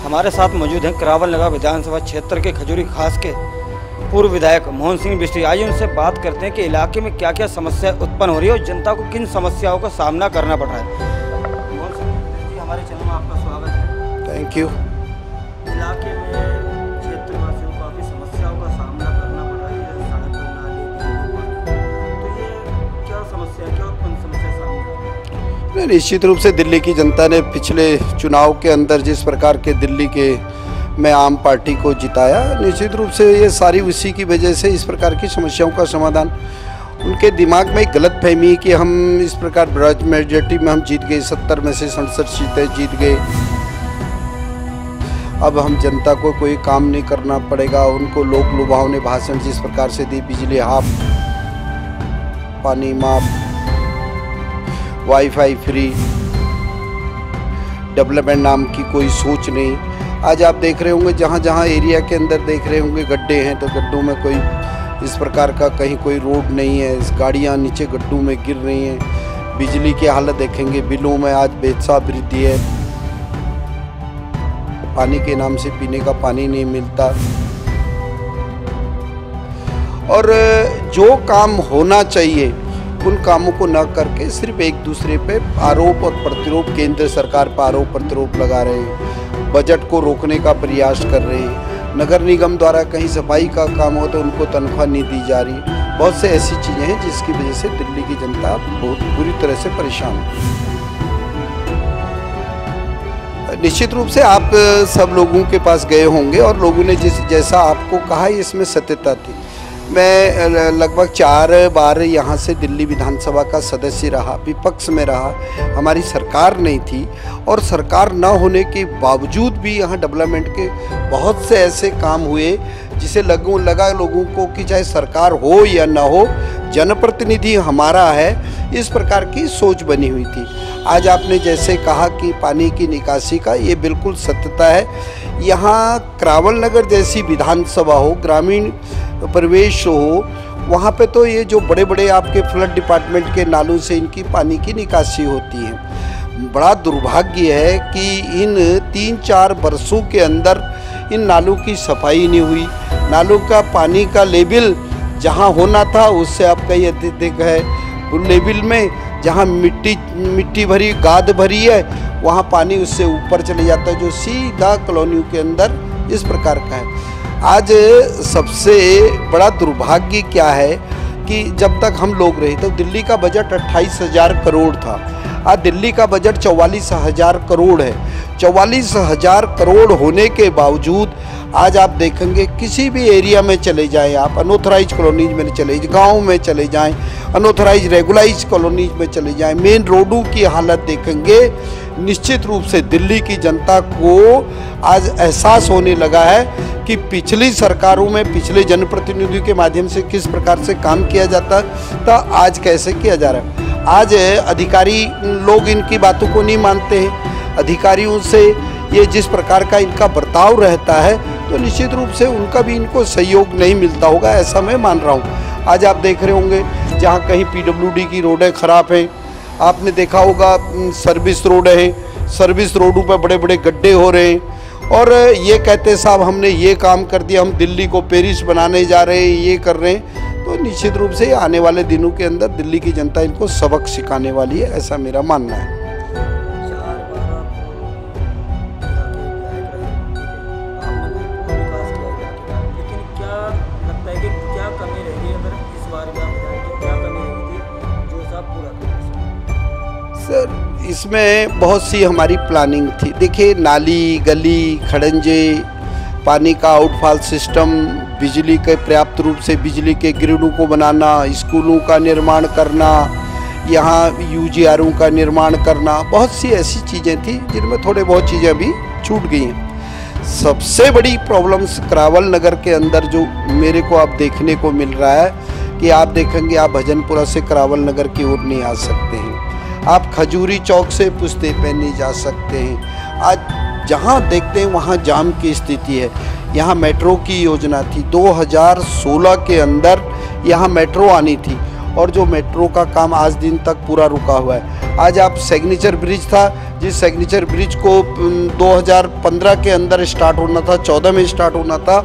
हमारे साथ मौजूद हैं करावल नगर विधानसभा क्षेत्र के खजूरी खास के पूर्व विधायक मोहन सिंह बिष्ट। आइए उनसे बात करते हैं कि इलाके में क्या क्या समस्या उत्पन्न हो रही है और जनता को किन समस्याओं का सामना करना पड़ रहा है। मोहन सिंह बिष्ट जी, हमारे चैनल में आपका स्वागत है। Thank you. इलाके में क्षेत्रवासियों को काफ़ी समस्याओं का सामना करना पड़ रहा है, जैसे सड़क पर नाली, तो ये क्या समस्या है, क्या उत्पन्न समस्या सामने आ रही है? निश्चित रूप से दिल्ली की जनता ने पिछले चुनाव के अंदर जिस प्रकार के दिल्ली के में आम पार्टी को जिताया, निश्चित रूप से ये सारी उसी की वजह से इस प्रकार की समस्याओं का समाधान उनके दिमाग में एक गलत फहमी कि हम इस प्रकार ब्रज मेजॉरिटी में हम जीत गए, 70 में से 67 सीटें जीत गए, अब हम जनता को कोई काम नहीं करना पड़ेगा। उनको लोक लुभावने भाषण जिस प्रकार से दी, बिजली हाफ, पानी माफ, वाईफाई फ्री, डेवलपमेंट नाम की कोई सोच नहीं। आज आप देख रहे होंगे जहाँ जहाँ एरिया के अंदर देख रहे होंगे गड्ढे हैं, तो गड्ढों में कोई इस प्रकार का कहीं कोई रोड नहीं है, गाड़ियाँ नीचे गड्ढों में गिर रही हैं। बिजली की हालत देखेंगे, बिलों में आज बेहिसाब वृद्धि है, पानी के नाम से पीने का पानी नहीं मिलता। और जो काम होना चाहिए उन कामों को न करके सिर्फ एक दूसरे पे आरोप और प्रतिरोप, केंद्र सरकार पर आरोप प्रतिरोप लगा रहे हैं, बजट को रोकने का प्रयास कर रहे हैं। नगर निगम द्वारा कहीं सफाई का काम हो तो उनको तनख्वाह नहीं दी जा रही। बहुत से ऐसी चीज़ें हैं जिसकी वजह से दिल्ली की जनता बहुत बुरी तरह से परेशान है। निश्चित रूप से आप सब लोगों के पास गए होंगे और लोगों ने जैसा आपको कहा इसमें सत्यता थी। मैं लगभग 4 बार यहाँ से दिल्ली विधानसभा का सदस्य रहा, विपक्ष में रहा, हमारी सरकार नहीं थी और सरकार न होने के बावजूद भी यहाँ डेवलपमेंट के बहुत से ऐसे काम हुए जिसे लगा लोगों को कि चाहे सरकार हो या न हो, जनप्रतिनिधि हमारा है, इस प्रकार की सोच बनी हुई थी। आज आपने जैसे कहा कि पानी की निकासी का, ये बिल्कुल सत्यता है। यहाँ करावल नगर जैसी विधानसभा हो, ग्रामीण परिवेश हो, वहाँ पे तो ये जो बड़े बड़े आपके फ्लड डिपार्टमेंट के नालों से इनकी पानी की निकासी होती है। बड़ा दुर्भाग्य है कि इन 3-4 वर्षों के अंदर इन नालों की सफाई नहीं हुई। नालों का पानी का लेवल जहाँ होना था उससे आप कहीं अधिक है। उन लेवल में जहाँ मिट्टी भरी, गाद भरी है, वहाँ पानी उससे ऊपर चले जाता है, जो सीधा कॉलोनियों के अंदर इस प्रकार का है। आज सबसे बड़ा दुर्भाग्य क्या है कि जब तक हम लोग रहे तो दिल्ली का बजट 28,000 करोड़ था। आज दिल्ली का बजट 44,000 करोड़ है। 44,000 करोड़ होने के बावजूद आज आप देखेंगे किसी भी एरिया में चले जाएं, आप अनऑथराइज कॉलोनीज में चले जाएं, गाँव में चले जाएं, अनऑथराइज रेगुलाइज कॉलोनीज में चले जाएं, मेन रोडों की हालत देखेंगे। निश्चित रूप से दिल्ली की जनता को आज एहसास होने लगा है कि पिछली सरकारों में पिछले जनप्रतिनिधियों के माध्यम से किस प्रकार से काम किया जाता था, आज कैसे किया जा रहा है। आज अधिकारी लोग इनकी बातों को नहीं मानते हैं। अधिकारियों से ये जिस प्रकार का इनका बर्ताव रहता है तो निश्चित रूप से उनका भी इनको सहयोग नहीं मिलता होगा, ऐसा मैं मान रहा हूँ। आज आप देख रहे होंगे जहाँ कहीं PWD की रोडें ख़राब हैं, आपने देखा होगा सर्विस रोड है, सर्विस रोडों पर बड़े बड़े गड्ढे हो रहे हैं और ये कहते साहब हमने ये काम कर दिया, हम दिल्ली को पेरिस बनाने जा रहे हैं, ये कर रहे हैं। तो निश्चित रूप से आने वाले दिनों के अंदर दिल्ली की जनता इनको सबक सिखाने वाली है, ऐसा मेरा मानना है। सर, इसमें बहुत सी हमारी प्लानिंग थी। देखिए, नाली, गली, खड़ंजे, पानी का आउटफॉल सिस्टम, बिजली के पर्याप्त रूप से बिजली के ग्रिडों को बनाना, स्कूलों का निर्माण करना, यहाँ UGROं का निर्माण करना, बहुत सी ऐसी चीज़ें थी जिनमें थोड़े बहुत चीज़ें अभी छूट गई हैं। सबसे बड़ी प्रॉब्लम्स करावल नगर के अंदर जो मेरे को आप देखने को मिल रहा है कि आप देखेंगे, आप भजनपुरा से करावल नगर की ओर नहीं आ सकते हैं, आप खजूरी चौक से पुश्ते पे नहीं जा सकते हैं। आज जहाँ देखते हैं वहाँ जाम की स्थिति है। यहाँ मेट्रो की योजना थी, 2016 के अंदर यहाँ मेट्रो आनी थी और जो मेट्रो का काम आज दिन तक पूरा रुका हुआ है। आज आप सिग्नेचर ब्रिज था जिस सिग्नेचर ब्रिज को 2015 के अंदर स्टार्ट होना था, 14 में स्टार्ट होना था,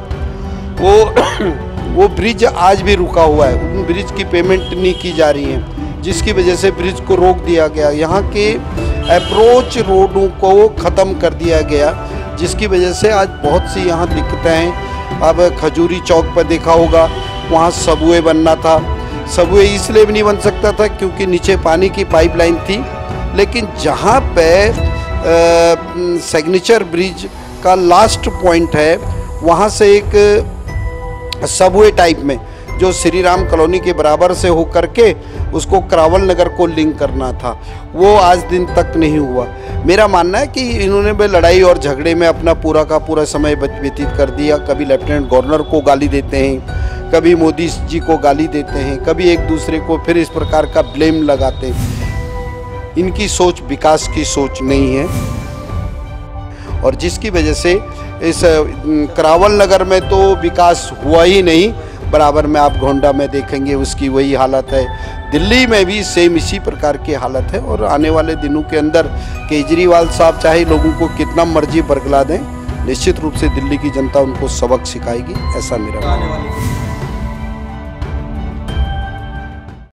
वो ब्रिज आज भी रुका हुआ है। उन ब्रिज की पेमेंट नहीं की जा रही है, जिसकी वजह से ब्रिज को रोक दिया गया। यहाँ के अप्रोच रोडों को ख़त्म कर दिया गया, जिसकी वजह से आज बहुत सी यहाँ दिक्कतें हैं। अब खजूरी चौक पर देखा होगा, वहाँ सबवे बनना था। सबवे इसलिए भी नहीं बन सकता था क्योंकि नीचे पानी की पाइपलाइन थी, लेकिन जहाँ पे सिग्नेचर ब्रिज का लास्ट पॉइंट है, वहाँ से एक सबवे टाइप में जो श्री राम कॉलोनी के बराबर से होकर के उसको करावल नगर को लिंक करना था, वो आज दिन तक नहीं हुआ। मेरा मानना है कि इन्होंने भी लड़ाई और झगड़े में अपना पूरा का पूरा समय व्यतीत कर दिया। कभी लेफ्टिनेंट गवर्नर को गाली देते हैं, कभी मोदी जी को गाली देते हैं, कभी एक दूसरे को फिर इस प्रकार का ब्लेम लगाते हैं। इनकी सोच विकास की सोच नहीं है, और जिसकी वजह से इस करावल नगर में तो विकास हुआ ही नहीं। बराबर में आप गोंडा में देखेंगे उसकी वही हालत है, दिल्ली में भी सेम इसी प्रकार की हालत है। और आने वाले दिनों के अंदर केजरीवाल साहब चाहे लोगों को कितना मर्जी बरगला दें, निश्चित रूप से दिल्ली की जनता उनको सबक सिखाएगी, ऐसा मेरा मानना है।